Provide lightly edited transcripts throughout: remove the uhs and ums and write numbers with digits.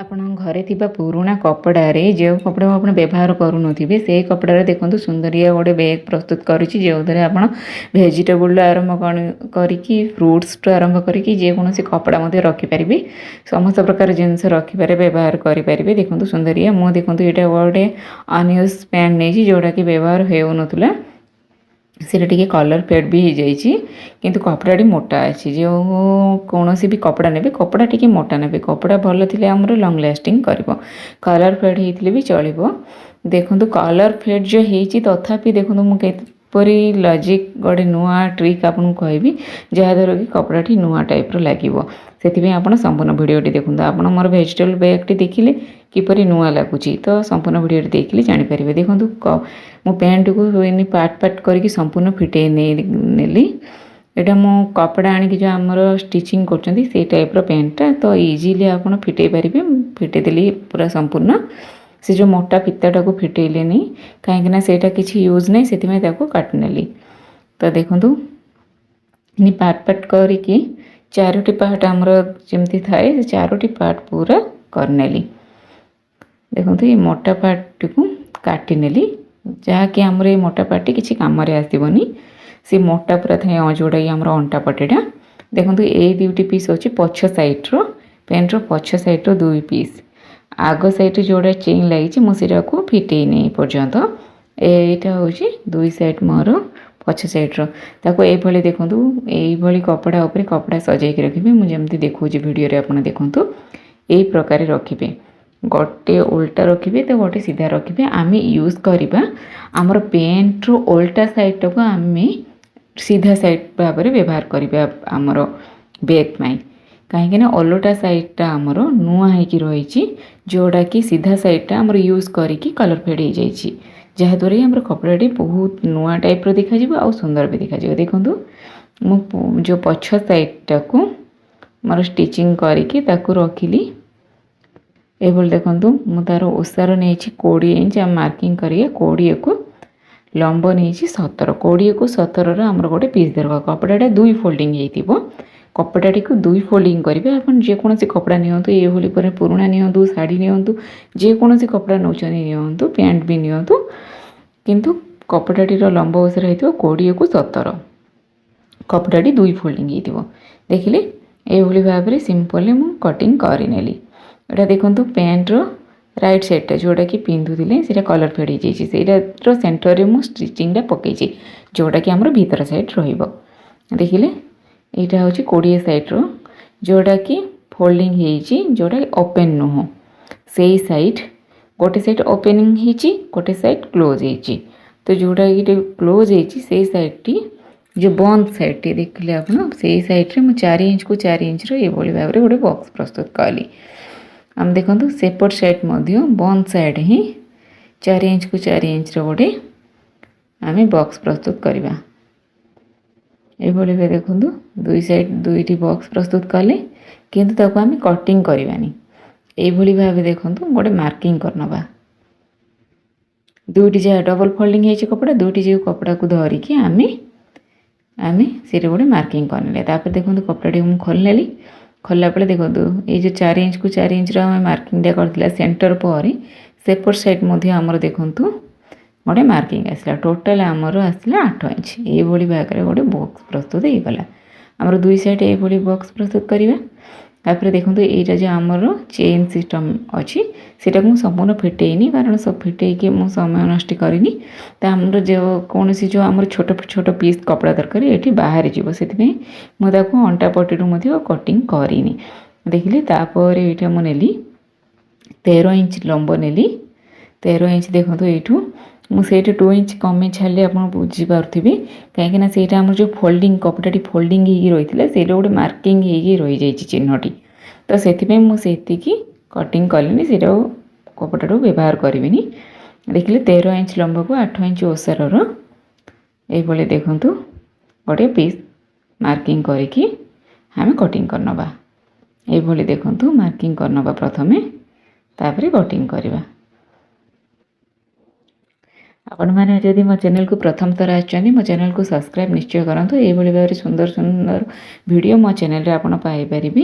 ଆପଣ ଘରେ ଥିବା ପୁରୁଣା କପଡ଼ାରେ ଯେଉଁ କପଡ଼ା ଆପଣ ବ୍ୟବହାର କରୁନଥିବେ ସେଇ କପଡ଼ାରେ ଦେଖନ୍ତୁ ସୁନ୍ଦରିଆ ଗୋଟେ ବ୍ୟାଗ୍ ପ୍ରସ୍ତୁତ କରୁଛି, ଯେଉଁଥିରେ ଆପଣ ଭେଜିଟେବୁଲ୍ ଆରମ୍ଭ କରିକି ଫ୍ରୁଟ୍ସଠୁ ଆରମ୍ଭ କରିକି ଯେକୌଣସି କପଡ଼ା ମଧ୍ୟ ରଖିପାରିବେ। ସମସ୍ତ ପ୍ରକାର ଜିନିଷ ରଖିବାରେ ବ୍ୟବହାର କରିପାରିବେ। ଦେଖନ୍ତୁ ସୁନ୍ଦରିଆ, ମୁଁ ଦେଖନ୍ତୁ ଏଇଟା ଗୋଟେ ଅନୟୁଜ୍ ପ୍ୟାଣ୍ଟ ନେଇଛି, ଯେଉଁଟାକି ବ୍ୟବହାର ହେଉନଥିଲା। ସେଇଟା ଟିକେ କଲର୍ ଫେଡ୍ ବି ହେଇଯାଇଛି, କିନ୍ତୁ କପଡ଼ାଟି ମୋଟା ଅଛି। ଯେଉଁ କୌଣସି ବି କପଡ଼ା ନେବେ, କପଡ଼ା ଟିକେ ମୋଟା ନେବେ। କପଡ଼ା ଭଲ ଥିଲେ ଆମର ଲଙ୍ଗ୍ ଲାଷ୍ଟିଂ କରିବ। କଲର୍ ଫେଡ୍ ହେଇଥିଲେ ବି ଚଳିବ। ଦେଖନ୍ତୁ କଲର୍ ଫେଡ୍ ଯେଉଁ ହେଇଛି, ତଥାପି ଦେଖନ୍ତୁ ମୁଁ କିପରି ଲଜିକ୍ ଗୋଟେ ନୂଆ ଟ୍ରିକ୍ ଆପଣଙ୍କୁ କହିବି, ଯାହାଦ୍ୱାରା କି କପଡ଼ାଟି ନୂଆ ଟାଇପ୍ର ଲାଗିବ। ସେଥିପାଇଁ ଆପଣ ସମ୍ପୂର୍ଣ୍ଣ ଭିଡ଼ିଓଟି ଦେଖନ୍ତୁ। ଆପଣ ମୋର ଭେଜିଟେବୁଲ୍ ବ୍ୟାଗ୍ଟି ଦେଖିଲେ କିପରି ନୂଆ ଲାଗୁଛି, ତ ସମ୍ପୂର୍ଣ୍ଣ ଭିଡ଼ିଓଟି ଦେଖିଲେ ଜାଣିପାରିବେ। ଦେଖନ୍ତୁ ମୁଁ ପ୍ୟାଣ୍ଟକୁ ଏମିତି ପାର୍ଟ ପାର୍ଟ କରିକି ସମ୍ପୂର୍ଣ୍ଣ ଫିଟେଇ ନେଲି। ଏଇଟା ମୁଁ କପଡ଼ା ଆଣିକି ଯେଉଁ ଆମର ଷ୍ଟିଚିଂ କରୁଛନ୍ତି ସେଇ ଟାଇପ୍ର ପ୍ୟାଣ୍ଟଟା, ତ ଇଜିଲି ଆପଣ ଫିଟେଇ ପାରିବେ। ଫିଟେଇ ଦେଲି ପୁରା ସମ୍ପୂର୍ଣ୍ଣ। ସେ ଯେଉଁ ମୋଟା ଫିତାଟାକୁ ଫିଟେଇଲେନି, କାହିଁକିନା ସେଇଟା କିଛି ୟୁଜ୍ ନାହିଁ, ସେଥିପାଇଁ ତାକୁ କାଟିନେଲି। ତ ଦେଖନ୍ତୁ ଏମିତି ପାର୍ଟ ପାର୍ଟ କରିକି 4ଟି ପାର୍ଟ ଆମର ଯେମିତି ଥାଏ, ସେ 4ଟି ପାର୍ଟ ପୁରା କରିନେଲି। ଦେଖନ୍ତୁ ଏଇ ମୋଟା ପାର୍ଟଟିକୁ କାଟିନେଲି, ଯାହାକି ଆମର ଏଇ ମୋଟା ପାର୍ଟଟି କିଛି କାମରେ ଆସିବନି। ସେ ମୋଟା ପୁରା ଥାଏ ଯେଉଁଟାକି ଆମର ଅଣ୍ଟା ପଟେଟା। ଦେଖନ୍ତୁ ଏଇ 2ଟି ପିସ୍ ଅଛି ପଛ ସାଇଡ଼୍ର, ପ୍ୟାଣ୍ଟର ପଛ ସାଇଡ଼୍ର 2 ପିସ୍। ଆଗ ସାଇଡ଼୍ରେ ଯେଉଁଟା ଚେନ୍ ଲାଗିଛି ମୁଁ ସେଇଟାକୁ ଫିଟେଇନି ଏପର୍ଯ୍ୟନ୍ତ। ଏଇଟା ହେଉଛି 2 ସାଇଡ଼୍ ମୋର ପଛ ସାଇଡ଼୍ର। ତାକୁ ଏଇଭଳି ଦେଖନ୍ତୁ, ଏଇଭଳି କପଡ଼ା ଉପରେ କପଡ଼ା ସଜାଇକି ରଖିବେ। ମୁଁ ଯେମିତି ଦେଖାଉଛି ଭିଡ଼ିଓରେ ଆପଣ ଦେଖନ୍ତୁ, ଏଇ ପ୍ରକାର ରଖିବେ। ଗୋଟେ ଓଲଟା ରଖିବେ ତ ଗୋଟେ ସିଧା ରଖିବେ। ଆମେ ୟୁଜ୍ କରିବା ଆମର ପ୍ୟାଣ୍ଟର ଓଲଟା ସାଇଡ଼୍ଟାକୁ ଆମେ ସିଧା ସାଇଡ଼୍ ଭାବରେ ବ୍ୟବହାର କରିବା ଆମର ବ୍ୟାଗ୍ ପାଇଁ। କାହିଁକିନା ଓଲଟା ସାଇଡ଼୍ଟା ଆମର ନୂଆ ହେଇକି ରହିଛି, ଯେଉଁଟାକି ସିଧା ସାଇଡ଼୍ଟା ଆମର ୟୁଜ୍ କରିକି କଲର୍ ଫେଡ୍ ହେଇଯାଇଛି, ଯାହାଦ୍ୱାରା କି ଆମର କପଡ଼ାଟି ବହୁତ ନୂଆ ଟାଇପ୍ର ଦେଖାଯିବ ଆଉ ସୁନ୍ଦର ବି ଦେଖାଯିବ। ଦେଖନ୍ତୁ ମୁଁ ଯେଉଁ ପଛ ସାଇଡ଼୍ଟାକୁ ମୋର ଷ୍ଟିଚିଂ କରିକି ତାକୁ ରଖିଲି। ଏଭଳି ଦେଖନ୍ତୁ ମୁଁ ତା'ର ଓସାର ନେଇଛି 20 ଇଞ୍ଚ। ଆମେ ମାର୍କିଂ କରିବା 20କୁ, ଲମ୍ବ ନେଇଛି 17। 20କୁ 17ର ଆମର ଗୋଟେ ପିସ୍ ଦରକାର। କପଡ଼ାଟା 2 ଫୋଲ୍ଡିଂ ହେଇଥିବ। କପଡ଼ାଟିକୁ 2 ଫୋଲ୍ଡିଂ କରିବେ। ଆପଣ ଯେକୌଣସି କପଡ଼ା ନିଅନ୍ତୁ, ଏଇଭଳି ପରେ ପୁରୁଣା ନିଅନ୍ତୁ, ଶାଢ଼ୀ ନିଅନ୍ତୁ, ଯେକୌଣସି କପଡ଼ା ନେଉଛନ୍ତି ନିଅନ୍ତୁ, ପ୍ୟାଣ୍ଟ ବି ନିଅନ୍ତୁ, କିନ୍ତୁ କପଡ଼ାଟିର ଲମ୍ବ ଓସାର ହେଇଥିବ 20କୁ 17। କପଡ଼ାଟି 2 ଫୋଲ୍ଡିଂ ହେଇଥିବ। ଦେଖିଲେ ଏଇଭଳି ଭାବରେ ସିମ୍ପଲି ମୁଁ କଟିଂ କରିନେଲି। ଏଇଟା ଦେଖନ୍ତୁ ପ୍ୟାଣ୍ଟର ରାଇଟ୍ ସାଇଡ଼୍ଟା ଯେଉଁଟାକି ପିନ୍ଧୁଥିଲେ ସେଇଟା କଲର୍ ଫେଡ୍ ହେଇଯାଇଛି। ସେଇଟାର ସେଣ୍ଟରରେ ମୁଁ ଷ୍ଟିଚିଂଟା ପକାଇଛି, ଯେଉଁଟାକି ଆମର ଭିତର ସାଇଡ଼୍ ରହିବ। ଦେଖିଲେ ଏଇଟା ହେଉଛି 20 ସାଇଡ଼୍ର, ଯେଉଁଟାକି ଫୋଲ୍ଡିଂ ହେଇଛି, ଯେଉଁଟାକି ଓପେନ୍ ନୁହଁ। ସେଇ ସାଇଡ଼୍ ଗୋଟେ ସାଇଡ଼୍ ଓପେନିଂ ହେଇଛି, ଗୋଟେ ସାଇଡ଼୍ କ୍ଲୋଜ୍ ହେଇଛି। ତ ଯେଉଁଟାକି କ୍ଲୋଜ୍ ହେଇଛି ସେଇ ସାଇଡ଼୍ଟି, ଯେଉଁ ବନ୍ଦ ସାଇଡ଼୍ଟି ଦେଖିଲେ ଆପଣ, ସେଇ ସାଇଡ଼୍ରେ ମୁଁ 4 ଇଞ୍ଚକୁ 4 ଇଞ୍ଚର ଏଇଭଳି ଭାବରେ ଗୋଟେ ବକ୍ସ ପ୍ରସ୍ତୁତ କଲି। ଆମେ ଦେଖନ୍ତୁ ସେପଟ ସାଇଡ଼୍ ମଧ୍ୟ ବନ୍ଦ ସାଇଡ଼୍ ହିଁ 4 ଇଞ୍ଚକୁ 4 ଇଞ୍ଚର ଗୋଟେ ଆମେ ବକ୍ସ ପ୍ରସ୍ତୁତ କରିବା। ଏଇଭଳି ଭାବେ ଦେଖନ୍ତୁ 2 ସାଇଡ଼୍ 2ଟି ବକ୍ସ ପ୍ରସ୍ତୁତ କଲେ, କିନ୍ତୁ ତାକୁ ଆମେ କଟିଂ କରିବାନି। ଏଇଭଳି ଭାବେ ଦେଖନ୍ତୁ ଗୋଟେ ମାର୍କିଂ କରିନେବା। 2ଟି ଯାହା ଡବଲ୍ ଫୋଲ୍ଡିଂ ହେଇଛି କପଡ଼ା, 2ଟି ଯେଉଁ କପଡ଼ାକୁ ଧରିକି ଆମେ ସେଇଟା ଗୋଟେ ମାର୍କିଂ କରିନେଲେ। ତାପରେ ଦେଖନ୍ତୁ କପଡ଼ାଟିକୁ ମୁଁ ଖୋଲିନେଲି। ଖୋଲିଲା ବେଳେ ଦେଖନ୍ତୁ ଏଇ ଯେଉଁ 4 ଇଞ୍ଚକୁ 4 ଇଞ୍ଚର ଆମେ ମାର୍କିଂଟା କରିଥିଲା ସେଣ୍ଟର ପରେ, ସେପଟ ସାଇଡ଼୍ ମଧ୍ୟ ଆମର ଦେଖନ୍ତୁ ଗୋଟେ ମାର୍କିଂ ଆସିଲା। ଟୋଟାଲ୍ ଆମର ଆସିଲା 8 ଇଞ୍ଚ। ଏଇଭଳି ଭାବରେ ଗୋଟେ ବକ୍ସ ପ୍ରସ୍ତୁତ ହେଇଗଲା। ଆମର 2 ସାଇଡ଼୍ ଏଇଭଳି ବକ୍ସ ପ୍ରସ୍ତୁତ କରିବା। ତାପରେ ଦେଖନ୍ତୁ ଏଇଟା ଯେଉଁ ଆମର ଚେନ୍ ସିଷ୍ଟମ୍ ଅଛି, ସେଇଟାକୁ ମୁଁ ସମ୍ପୂର୍ଣ୍ଣ ଫିଟେଇନି, କାରଣ ସବୁ ଫିଟେଇକି ମୁଁ ସମୟ ନଷ୍ଟ କରିନି। ତ ଆମର କୌଣସି ଯେଉଁ ଆମର ଛୋଟ ଛୋଟ ପିସ୍ କପଡ଼ା ଦରକାର ଏଠି ବାହାରି ଯିବ, ସେଥିପାଇଁ ମୁଁ ତାକୁ ଅଣ୍ଟା ପଟିରୁ ମଧ୍ୟ କଟିଂ କରିନି। ଦେଖିଲେ ତାପରେ ଏଇଟା ମୁଁ ନେଲି 13 ଇଞ୍ଚ ଲମ୍ବ ନେଲି। 13 ଇଞ୍ଚ ଦେଖନ୍ତୁ ଏଇଠୁ ମୁଁ ସେଇଠି 2 ଇଞ୍ଚ କମେଇ ଛାଡ଼ିଲି, ଆପଣ ବୁଝିପାରୁଥିବେ। କାହିଁକିନା ସେଇଟା ଆମର ଯେଉଁ ଫୋଲ୍ଡିଂ କପଡ଼ାଟି ଫୋଲ୍ଡିଂ ହେଇକି ରହିଥିଲା, ସେଇଟା ଗୋଟେ ମାର୍କିଂ ହେଇକି ରହିଯାଇଛି ଚିହ୍ନଟି। ତ ସେଥିପାଇଁ ମୁଁ ସେତିକି କଟିଂ କଲିନି, ସେଇଟାକୁ କପଡ଼ାଟାକୁ ବ୍ୟବହାର କରିବିନି। ଦେଖିଲେ 13 ଇଞ୍ଚ ଲମ୍ବକୁ 8 ଇଞ୍ଚ ଓସାରର ଏଇଭଳି ଦେଖନ୍ତୁ ଗୋଟେ ପିସ୍ ମାର୍କିଂ କରିକି ଆମେ କଟିଂ କରିନେବା। ଏଇଭଳି ଦେଖନ୍ତୁ ମାର୍କିଂ କରିନେବା ପ୍ରଥମେ, ତାପରେ କଟିଂ କରିବା। आपण मैंने जदि मो चैनल को प्रथम थर आछन मो चैनल को सब्सक्राइब निश्चय करंतु ए भली भाबरे सुंदर सुंदर वीडियो मो चैनल रे आपण पाई परिबे।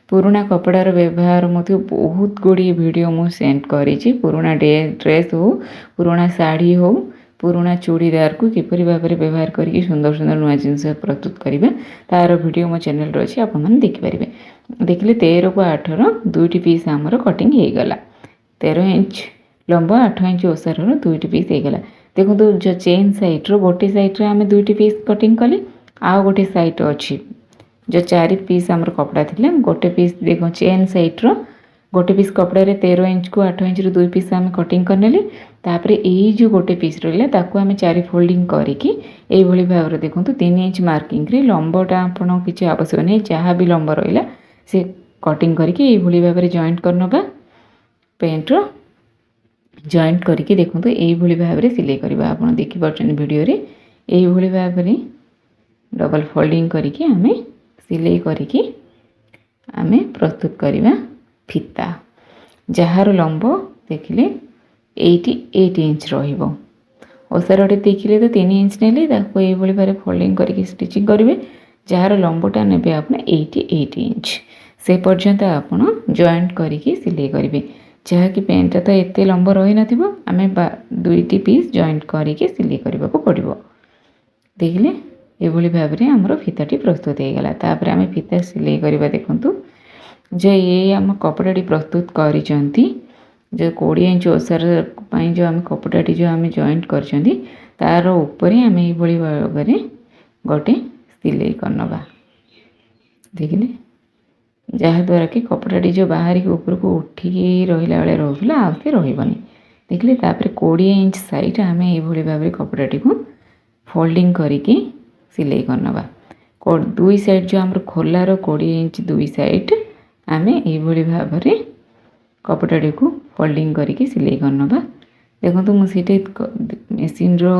पुराना कपड़ार व्यवहार मध्य बहुत गुड़ी वीडियो मु सेंड करिछि। पुराना ड्रेस हो, पुराना साड़ी हो, पुराना चूड़ीदार को किपरि भाबरे व्यवहार करके सुंदर सुंदर नुआ जिनस प्रस्तुत करिबे तार वीडियो मो चैनल रे अछि। आपण मन देखि परिबे। देखले 13 को 8 रो दुईटी पीस हमर कटिंग हे गला। 13 इंच लंबा 8 इंच ओसार दुईटी पीस हो गला। देखो जो चेन साइड रो गोटे साइड रे आमे दुईटी पीस कटिंग कले आ गोटे साइड अछि जो 4 पीस हमर कपड़ा थिले गोटे पीस देखो चेन साइड रो गोटे पीस कपड़ा रे 13 इंच को 8 इंच रो दुई पीस आमे कटिंग करनेले। तापरे एई जो गोटे पीस रहला ताको आमे 4 फोल्डिंग करिकि एई भली भाबरे देखंतु 3 इंच मार्किंग रे लंबाटा आपण किछि आवश्यक नै जहा भी लंबा रहला से कटिंग करिकि एई भली भाबरे जॉइंट करनबा। पेंट रो जॉइंट करके देखो यही भाव में सिलाई करवा। आप देखी पार्छन वीडियो रे यही भाव में डबल फोल्डिंग करके आमे सिलाई करके आमे प्रस्तुत करवा फीता जार लंब देखिले 88 इंच रहिबो। ओसारटे देखिले तो 3 इंच नेले ताको यही भाव फोल्डिंग करके स्टिचिंग करेंगे। जार लंबटा ने आप 88 इंच से पर्यंत आप जॉइंट करके सिलाई करेंगे। जहाँकि पेंटा तो एत लंब रही नथिबो आमे दुईटी पीस जॉइंट करके सिलाई करबा को पड़िबो। देखिले एभली भाव में हमर फीताटी प्रस्तुत हो गला। तापर आमे फीता सिलाई करबा। देखंतु जे ये हम कपड़ाटी प्रस्तुत करिसंती जो 20 इंच ओसार पई जो आमे कपड़ाटी जो आमे जॉइंट करचंती तार ऊपर आमे एभली भाव में गोटे सिलाई करनबा। देखिले जहाँद्वारा कि कपड़ाटी जो बाहर के ऊपर को उठिकी रहा बेले रोला आउे रही। देखिले तापर 20 इंच साइड आम ये भाव में कपड़ाटी को फोल्डिंग करके सिलाई करनबा। दुई साइड जो आम खोलार 20 इंच दुई साइड आम ये भाव में कपड़ाटी को फोल्डिंग करके सिलाई करनबा। देखो मुझे मेसीन रो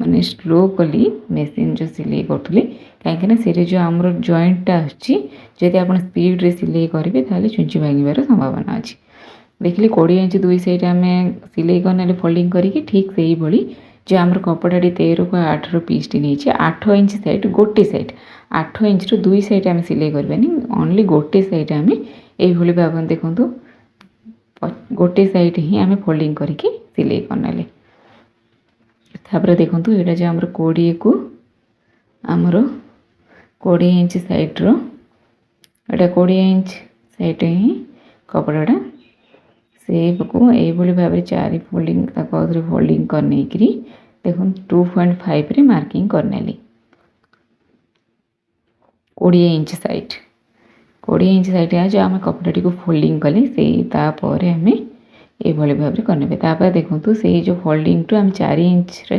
माने स्लो कली मेसीन जो सिलाई करूँ कहीं से जो आमर जॉइंटा आदि आप स्पीड रे सिलाई करेंगे ताले चुंची भांगार संभावना अच्छी। देखिए 20 इंच दुई साइड आम सिलाई करने फोल्डिंग करके ठीक से ही भली जो आम कपड़ाटी 13 को 8 रो पीसटी नहीं 8 इंच साइड गोटे साइड 8 इंच रो दुई साइड आम सिलाई करवानी ओनली गोटे साइड आम ये भाव में देखूँ गोटे साइड ही आम फोल्डिंग करके सिलाई करने। तापर देखूँ यहाँ जो आमर 20 को आमर 20 इंच साइड रो एटा 20 इंच साइड ही कपड़ाटा सेप को ये भाव में 4 फोल्डिंग फोल्डिंग करने देखो 2.5 रे मार्किंग करने 20 इंच साइड 20 इंच साइड जो आम कपड़ाटी को फोल्डिंग कले से तापर आम ये भाव में करने। तापर देखो से जो फोल्डिंग टू आम 4 इंच रे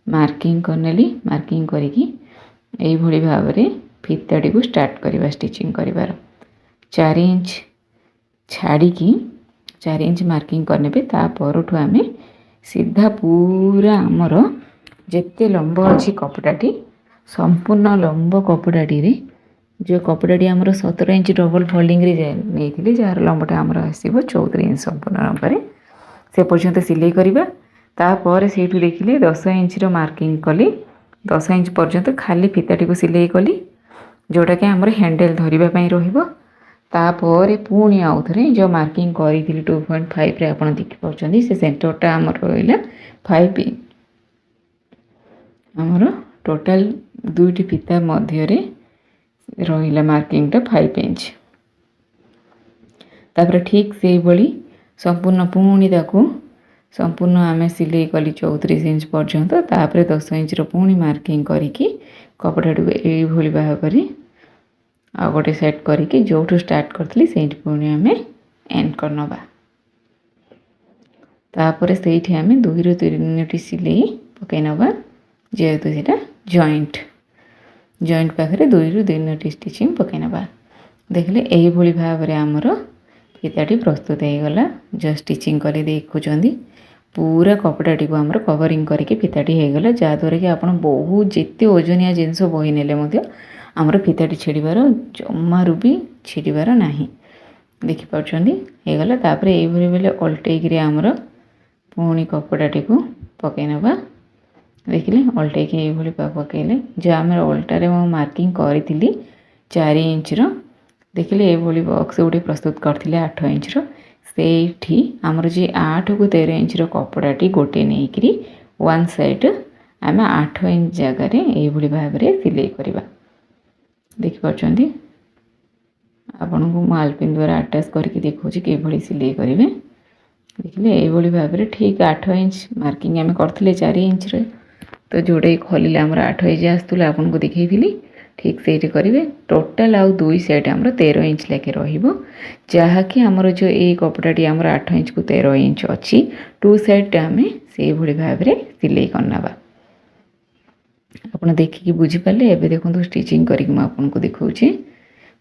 मार्किंग करने मार्किंग करके यही भाव में फीताटी को स्टार्ट करवा स्टिचिंग करिवार 4 इंच छाड़ी 4 इंच मार्किंग करने तापरठू आम सीधा पूरा आमर जेते लंब अच्छी कपड़ाटी संपूर्ण लंब कपड़ाटी रे जो कपड़ाटी आमर 17 इंच डबल फोल्डिंग रे नहीं जार लंबटा आमर आसो 34 इंच संपूर्ण लंबारे से पर्यंत सिलाई करवा। तापर से देखिले 10 इंच रो मार्किंग कली 10 इंच पर्यंत खाली फीताटी को सिलाई कली जोटा कि आमर हैंडल धरवाई तापर पुणी आउ थे जो मार्किंग करी 2.5 रे आप देखिपुं से सेंटरटा आमर रहा 5 आमर टोटाल दुईटी फीता मध्य रहा मार्किंगटा 5 इंच। तापर ठीक से भली संपूर्ण पुणी ताकू संपूर्ण आम सिलाई कली 34 इंच पर्यंत तापर 10 इंच रो पुणी मार्किंग करके कपड़ाटी को यही भाव कर आ गोटे सेट करके जो स्टार्ट करथली से पुणी आम एंड करनबा। तापर से आम 2 ରୁ 3 सिलाई पकई नबा जेहेतु सेटा जॉइंट पाखे 2 ରୁ 3 स्टिचिंग पकई नबा। देखले यही भाव में आमर फीताटी प्रस्तुत हो गला। जो स्टिचिंग कर देखुं पूरा कपड़ाटी को आमर कवरिंग करके फीताटी हो गला जहाँद्वारा कि आप बहुत जिते ओजनिया जिनस बही ने आमर फीताटी छिड़बार जमारू भी छिड़बार ना देखिपुं हो गला। तापर ये बेले अल्टेक आमर पुणी कपड़ाटी को पकई नवा देखिले अल्टाई ये पकईले जो आम अल्टारे मार्किंग करी 4 इंच देखिले ये बॉक्स गोटे प्रस्तुत करते 8 इंच से आमर जी 8 को 13 इंच कपड़ाटी गोटे नहीं वन साइड आम 8 इंच जगार ये भाव में सिलाई करवा देखिए आपन को मालपिन द्वारा अटैच करके देखा कि सिलाई करेंगे देखिए ये भाव में ठीक 8 इंच मार्किंग आम करते 4 इंच तो जोड़े खोलिले आमर 8 इंच आसूला आपन को देखी ठीक से करेंगे टोटाल आउ 2 साइड आमर 13 इंच लेके रही आमर जो ये कपड़ाटी आमर 8 इंच को 13 इंच अच्छी 2 साइड आम से भाव में सिलाई करना आप देखिए बुझीपारे एवं देखो स्टिचिंग करके मुझे देखा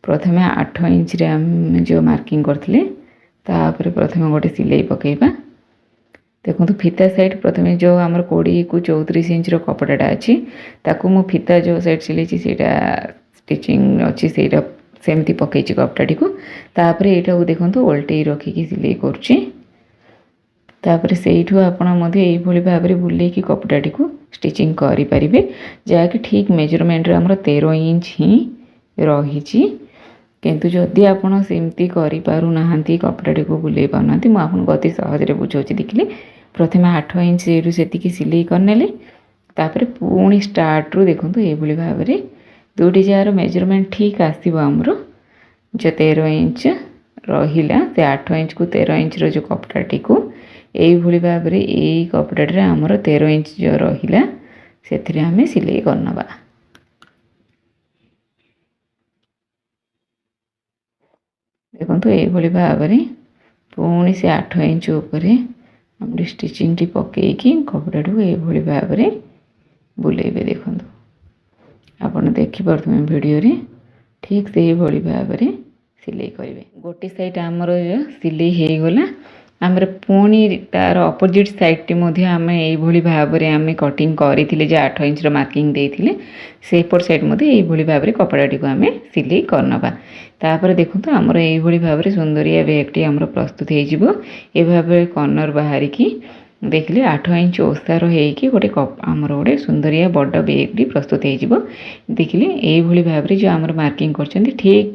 प्रथम 8 इंच रे आम जो मार्किंग करते तापर प्रथम गोटे सिलाई पकेबा देखो फीता साइड प्रथम जो आम 20 को 34 इंच कपड़ाटा अच्छी ताकू मु फीता जो साइड सिलाई स्टिचिंग अच्छी से सेमती पकई कपड़ाटी को तापर यहाँ को देखो ओल्टे रखिकी सिलाई करुँपर से आपड़ भाव में बुले कपड़ाटी को स्टिचिंग करें जहाँकि ठीक मेजरमेंट आमर 13 इंच ही रही किंतु जदि आपड़ सेमती करना कपड़ाटी को बुले पारना मुझे अति सहज बुझाऊँ देखिले प्रथम 8 इंच से सिलाई करने तापर पुणी स्टार्ट रू देखो ये भाव में दुटी जार मेजरमेंट ठीक आसो आमर जो 13 इंच रहा से 8 इंच को 13 इंच जो कपड़ाटी को यही भाव में यही कपड़ाटे आमर 13 इंच जो रहा से आम सिलाई करनवा देखो ये भाव में पुणी से 8 इंच उपर हम स्टिचिंग टी पकईकी कपड़ा को ये भाव में बुलेबे देखो आपड़ देखिपे वीडियो रे ठीक से ये भाव में सिलाई करेंगे गोटे साइड आमर सिलाई हो गला आमर पुणी तार अपोजिट साइड टी आम ये भाव में आम कटिंग करते 8 इंच मार्किंग देते सेपट साइड ये भाव में कपड़ाटी को आम सिलाई करनवा तापर देखो आमर ये भाव में सुंदरिया बैगटी आमर प्रस्तुत हो भाव कर्नर बाहर की देखिले 8 इंच ओसार होगी गोटे आमर गोटे सुंदरिया बड़ बैगटी प्रस्तुत हो देखिले ये भाव में जो आमर मार्किंग कर ठीक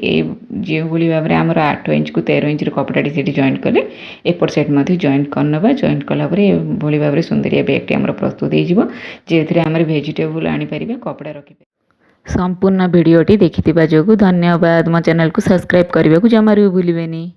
जो भाव में आमर 8 इंच को 13 इंच कपड़ाटी से जॉइंट कले एपट साइड जॉइंट करनवा जॉइंट कलापर ये भाव में सुंदरिया बैगटी आमर प्रस्तुत हो आमर वेजिटेबल आनीपर कपड़ा रखिपे संपूर्ण वीडियोटी देखि जो धन्यवाद मो चैनल को सब्सक्राइब करने को जमार भी भूलें।